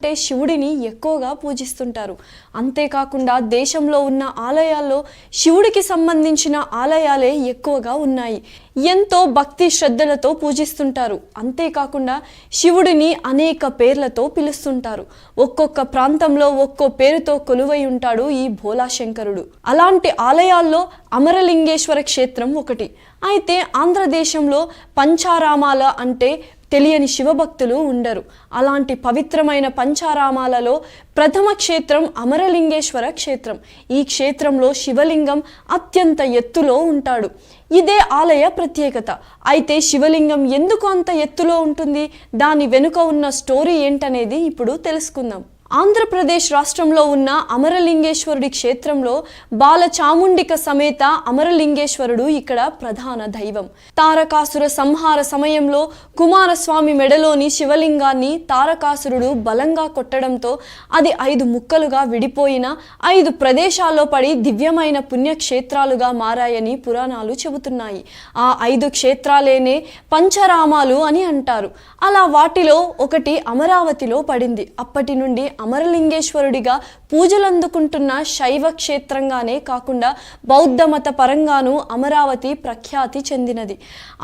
అంటే శివుడిని ఎక్కువగా పూజిస్తుంటారు. అంతేకాకుండా దేశంలో ఉన్న ఆలయాల్లో శివుడికి సంబంధించిన ఆలయాలే ఎక్కువగా ఉన్నాయి. ఎంతో భక్తి శ్రద్ధలతో పూజిస్తుంటారు. అంతేకాకుండా శివుడిని అనేక పేర్లతో పిలుస్తుంటారు. ఒక్కొక్క ప్రాంతంలో ఒక్కో పేరుతో కొలువై ఉంటాడు ఈ భోలాశంకరుడు. అలాంటి ఆలయాల్లో అమరలింగేశ్వర క్షేత్రం ఒకటి. అయితే ఆంధ్రదేశంలో పంచారామాల అంటే తెలియని శివభక్తులు ఉండరు. అలాంటి పవిత్రమైన పంచారామాలలో ప్రథమ క్షేత్రం అమరలింగేశ్వర క్షేత్రం. ఈ క్షేత్రంలో శివలింగం అత్యంత ఎత్తులో ఉంటాడు. ఇదే ఆలయ ప్రత్యేకత. అయితే శివలింగం ఎందుకు అంత ఎత్తులో ఉంటుంది, దాని వెనుక ఉన్న స్టోరీ ఏంటనేది ఇప్పుడు తెలుసుకుందాం. ఆంధ్రప్రదేశ్ రాష్ట్రంలో ఉన్న అమరలింగేశ్వరుడి క్షేత్రంలో బాలచాముండిక సమేత అమరలింగేశ్వరుడు ఇక్కడ ప్రధాన దైవం. తారకాసుర సంహార సమయంలో కుమారస్వామి మెడలోని శివలింగాన్ని తారకాసురుడు బలంగా కొట్టడంతో అది 5 ముక్కలుగా విడిపోయిన 5 ప్రదేశాల్లో పడి దివ్యమైన పుణ్యక్షేత్రాలుగా మారాయని పురాణాలు చెబుతున్నాయి. ఆ 5 క్షేత్రాలేనే పంచరామాలు అని అంటారు. అలా వాటిలో ఒకటి అమరావతిలో పడింది. అప్పటి నుండి అమరలింగేశ్వరుడిగా పూజలందుకుంటున్న శైవ క్షేత్రంగానే కాకుండా బౌద్ధ మత పరంగానూ అమరావతి ప్రఖ్యాతి చెందినది.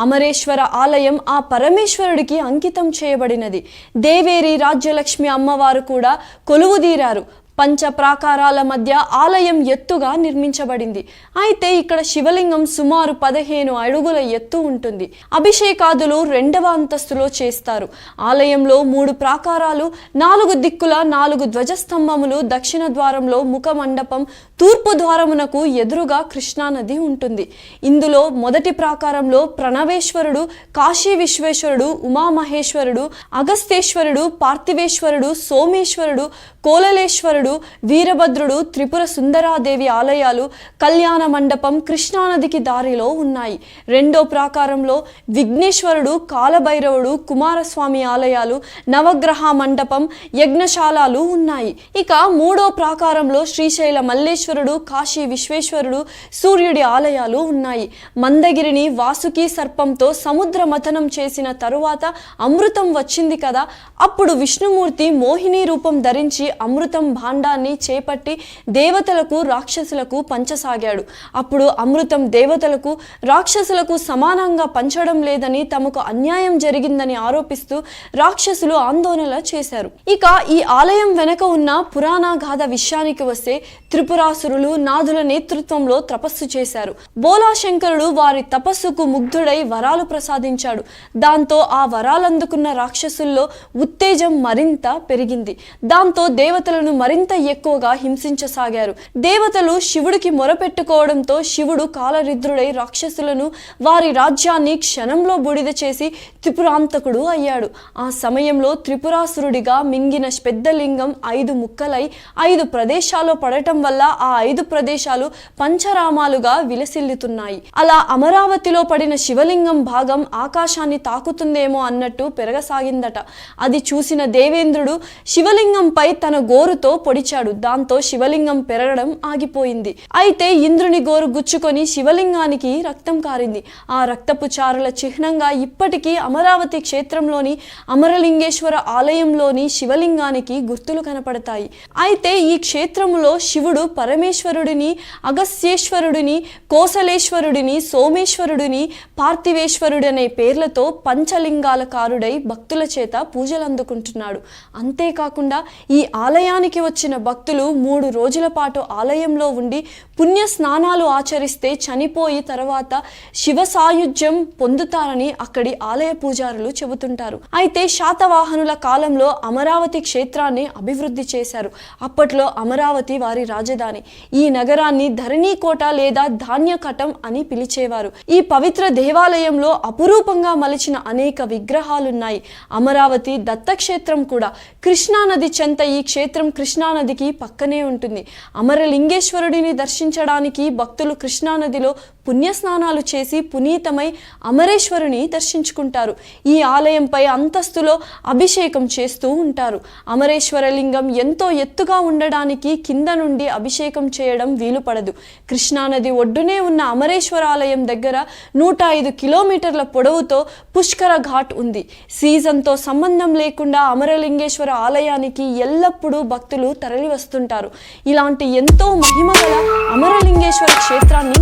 అమరేశ్వర ఆలయం ఆ పరమేశ్వరుడికి అంకితం చేయబడినది. దేవేరి రాజ్యలక్ష్మి అమ్మవారు కూడా కొలువుదీరారు. పంచ ప్రాకారాల మధ్య ఆలయం ఎత్తుగా నిర్మించబడింది. అయితే ఇక్కడ శివలింగం సుమారు 15 అడుగుల ఎత్తు ఉంటుంది. అభిషేకాదులు 2వ అంతస్తులో చేస్తారు. ఆలయంలో 3 ప్రాకారాలు, 4 దిక్కుల 4 ధ్వజస్తంభములు, దక్షిణ ద్వారంలో ముఖ మండపం, తూర్పు ద్వారమునకు ఎదురుగా కృష్ణానది ఉంటుంది. ఇందులో మొదటి ప్రాకారంలో ప్రణవేశ్వరుడు, కాశీ విశ్వేశ్వరుడు, ఉమామహేశ్వరుడు, అగస్తేశ్వరుడు, పార్థివేశ్వరుడు, సోమేశ్వరుడు, కోలలేశ్వరుడు, వీరభద్రుడు, త్రిపుర సుందరాదేవి ఆలయాలు, కళ్యాణ మండపం కృష్ణానదికి దారిలో ఉన్నాయి. 2వ ప్రాకారంలో విఘ్నేశ్వరుడు, కాలభైరవుడు, కుమారస్వామి ఆలయాలు, నవగ్రహ మండపం, యజ్ఞశాలలు ఉన్నాయి. ఇక 3వ ప్రాకారంలో శ్రీశైల మల్లేశ్వరుడు, కాశీ విశ్వేశ్వరుడు, సూర్యుడి ఆలయాలు ఉన్నాయి. మందగిరిని వాసుకి సర్పంతో సముద్ర మథనం చేసిన తరువాత అమృతం వచ్చింది కదా, అప్పుడు విష్ణుమూర్తి మోహిని రూపం ధరించి అమృతం భాండాన్ని చేపట్టి దేవతలకు రాక్షసులకు పంచసాగాడు. అప్పుడు అమృతం దేవతలకు రాక్షసులకు సమానంగా పంచడం లేదని, తమకు అన్యాయం జరిగిందని ఆరోపిస్తూ రాక్షసులు ఆందోళన చేశారు. ఇక ఈ ఆలయం వెనక ఉన్న పురాణ గాథ విషయానికి వస్తే త్రిపురాసురులు నాదుల నేతృత్వంలో తపస్సు చేశారు. బోలాశంకరుడు వారి తపస్సుకు ముగ్ధుడై వరాలు ప్రసాదించాడు. దాంతో ఆ వరాలందుకున్న రాక్షసుల్లో ఉత్తేజం మరింత పెరిగింది. దాంతో దేవతలను మరింత ఎక్కువగా హింసించసాగారు. దేవతలు శివుడికి మొరపెట్టుకోవడంతో శివుడు కాలరిద్రుడై రాక్షసులను, వారి రాజ్యాన్ని క్షణంలో బూడిద చేసి త్రిపురాంతకుడు అయ్యాడు. ఆ సమయంలో త్రిపురాసురుడిగా మింగిన పెద్ద లింగం 5 ముక్కలై 5 ప్రదేశాల్లో పడటం వల్ల ఆ 5 ప్రదేశాలు పంచరామాలుగా విలసిల్లుతున్నాయి. అలా అమరావతిలో పడిన శివలింగం భాగం ఆకాశాన్ని తాకుతుందేమో అన్నట్టు పెరగసాగిందట. అది చూసిన దేవేంద్రుడు శివలింగంపై తన గోరుతో పొడిచాడు. దాంతో శివలింగం పెరగడం ఆగిపోయింది. అయితే ఇంద్రుని గోరు గుచ్చుకొని శివలింగానికి రక్తం కారింది. ఆ రక్తపు చారుల చిహ్నంగా ఇప్పటికీ అమరావతి క్షేత్రంలోని అమరలింగేశ్వర ఆలయంలోని శివలింగానికి గుర్తులు కనపడతాయి. అయితే ఈ క్షేత్రంలో శివుడు పరమేశ్వరుడిని, అగస్త్యేశ్వరుడిని, కోసలేశ్వరుడిని, సోమేశ్వరుడిని, పార్థివేశ్వరుడనే పేర్లతో పంచలింగాల కారుడై భక్తుల చేత పూజలందుకుంటున్నాడు. అంతేకాకుండా ఈ ఆలయానికి వచ్చిన భక్తులు 3 రోజుల పాటు ఆలయంలో ఉండి పుణ్య స్నానాలు ఆచరిస్తే చనిపోయి తర్వాత శివ సాయుధ్యం పొందుతారని అక్కడి ఆలయ పూజారులు చెబుతుంటారు. అయితే శాతవాహనుల కాలంలో అమరావతి క్షేత్రాన్ని అభివృద్ధి చేశారు. అప్పట్లో అమరావతి వారి రాజధాని. ఈ నగరాన్ని ధరణీకోట లేదా ధాన్యకటం అని పిలిచేవారు. ఈ పవిత్ర దేవాలయంలో అపురూపంగా మలిచిన అనేక విగ్రహాలున్నాయి. అమరావతి దత్తక్షేత్రం కూడా. కృష్ణానది చెంత ఈ క్షేత్రం కృష్ణానది కృష్ణానదికి పక్కనే ఉంటుంది. అమరలింగేశ్వరుడిని దర్శించడానికి భక్తులు కృష్ణానదిలో పుణ్యస్నానాలు చేసి పునీతమై అమరేశ్వరుని దర్శించుకుంటారు. ఈ ఆలయంపై అంతస్తులో అభిషేకం చేస్తూ ఉంటారు. అమరేశ్వర లింగం ఎంతో ఎత్తుగా ఉండడానికి కింద నుండి అభిషేకం చేయడం వీలు పడదు. కృష్ణానది ఒడ్డునే ఉన్న అమరేశ్వర ఆలయం దగ్గర 105 కిలోమీటర్ల పొడవుతో పుష్కర ఘాట్ ఉంది. సీజన్తో సంబంధం లేకుండా అమరలింగేశ్వర ఆలయానికి ఎల్లప్పుడూ భక్తులు తరలి వస్తుంటారు. ఇలాంటి ఎంతో మహిమగల అమరలింగేశ్వర క్షేత్రాన్ని